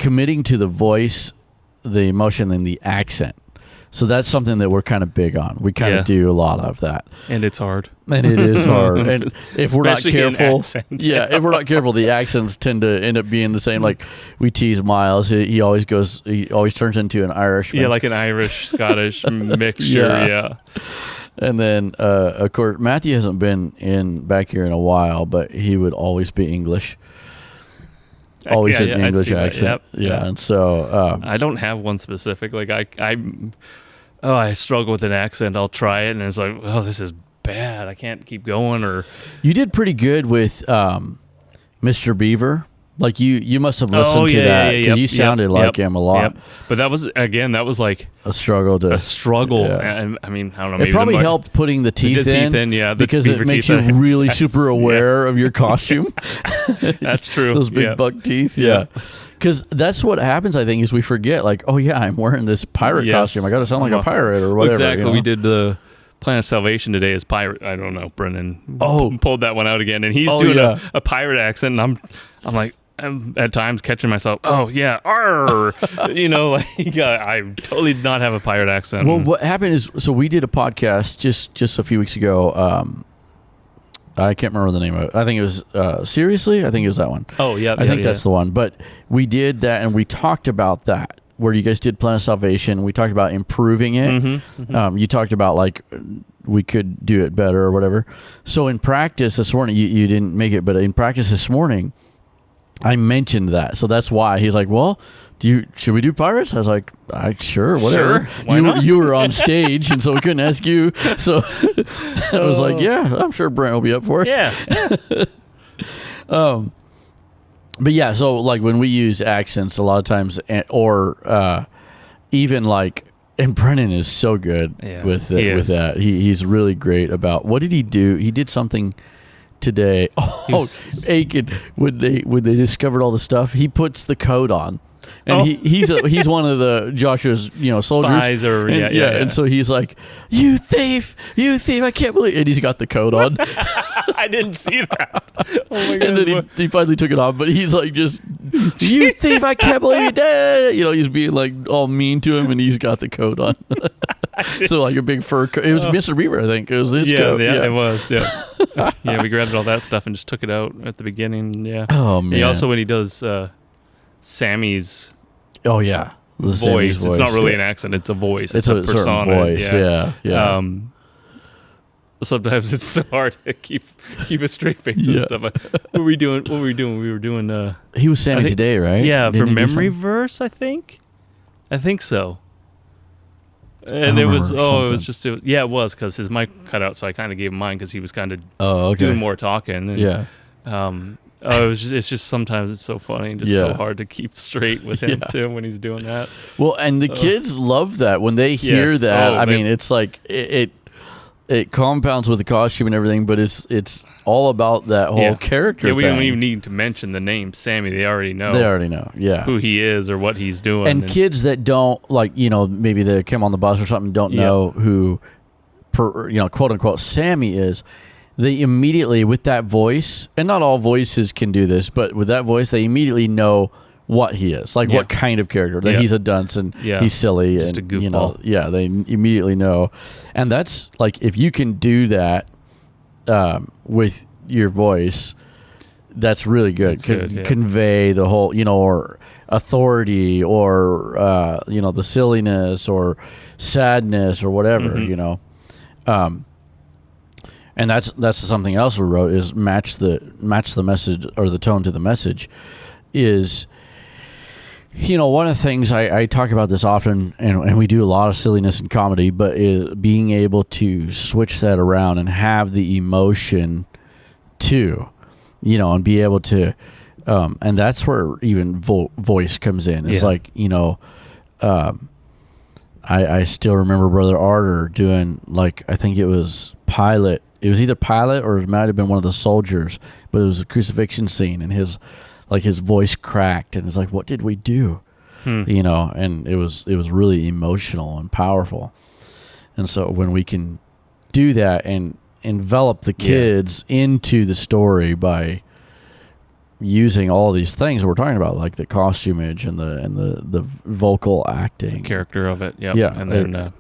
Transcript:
committing to the voice, the emotion, and the accent. So that's something that we're kind of big on. We kind of do a lot of that. And it's hard. And it is hard. And if we're not careful, if we're not careful, the accents tend to end up being the same. Like we tease Miles, he always turns into an Irishman. Yeah, like an Irish Scottish mixture. Yeah. And then, of course, Matthew hasn't been back here in a while, but he would always be English. Always had the English accent. Yep. Yeah. And so I don't have one specific. Like I struggle with an accent. I'll try it, and it's like, oh, this is bad. I can't keep going. Or you did pretty good with Mr. Beaver. Like you must have listened to that because you sounded like him a lot. Yep. But that was like a struggle. And I mean, I don't know. Maybe it probably helped putting the teeth in. Because it makes you really super aware of your costume. That's true. Those big buck teeth. Yeah. Because that's what happens, I think, is we forget, like, oh, yeah, I'm wearing this pirate costume. I got to sound like a pirate or whatever. Exactly. You know? We did the Planet Salvation today as pirate. I don't know. Brennan pulled that one out again. And he's doing a pirate accent. And I'm like, I'm at times catching myself, oh, yeah, arr. You know, like, I totally did not have a pirate accent. Well, what happened is, so we did a podcast just a few weeks ago. I can't remember the name of it. I think it was Seriously? I think it was that one. Oh, yeah. I think that's the one. But we did that, and we talked about that, where you guys did Planet of Salvation. We talked about improving it. Mm-hmm, mm-hmm. You talked about, like, we could do it better or whatever. So in practice this morning, you didn't make it, but in practice this morning, I mentioned that. So that's why. He's like, well, should we do pirates? I was like, sure, whatever. Sure, why not? You were on stage, and so we couldn't ask you. So I was like, yeah, I'm sure Brent will be up for it. Yeah. But yeah, so like when we use accents a lot of times, or even like, and Brennan is so good with that. He's really great about, what did he do? He did something today. Aiken, when they discovered all the stuff, he puts the coat on. And he's one of the Joshua's soldiers. Spies and so he's like, you thief, I can't believe, and he's got the coat on. I didn't see that. Oh my god. And then he finally took it off, but he's like, just, you thief, I can't believe you did. He's being like all mean to him, and he's got the coat on. So like a big fur coat. It was Mr. Beaver, I think. It was his coat. Yeah, it was. Yeah. Yeah, we grabbed all that stuff and just took it out at the beginning. Yeah. Oh man. He also, when he does Sammy's voice. It's not really an accent, it's a voice. It's a persona. Voice. Yeah. Sometimes it's so hard to keep a straight face and stuff. What were we doing? We were doing he was Sammy today, right? Yeah, for Memory Verse, I think so. And it was it was because his mic cut out, so I kind of gave him mine because he was kind of doing more talking. And, it's just sometimes it's so funny and just so hard to keep straight with him too when he's doing that. Well, and the kids love that when they hear that. I mean, it's like it compounds with the costume and everything, but it's all about that whole character. Yeah, we don't even need to mention the name Sammy. They already know. Yeah, who he is or what he's doing. And kids that don't maybe they come on the bus or something, don't know who, quote unquote Sammy is. They immediately, with that voice, and not all voices can do this, but with that voice, they immediately know what he is, like what kind of character. That he's a dunce and he's silly, just and a goofball. They immediately know, and that's like if you can do that with your voice, that's really good. Convey the whole, or authority, or the silliness, or sadness, or whatever, And that's something else we wrote is match the message or the tone to the message. Is one of the things I talk about this often, and we do a lot of silliness and comedy, but being able to switch that around and have the emotion too, and be able to, and that's where even voice comes in. It's like I still remember Brother Arter doing, like, I think it was Pilate. It was either Pilate or it might have been one of the soldiers, but it was a crucifixion scene, and his voice cracked, and it's like, what did we do? And it was really emotional and powerful. And so when we can do that and envelop the kids into the story by using all these things that we're talking about, like the costumage and the vocal acting, the character of it. Yep. Yeah, and then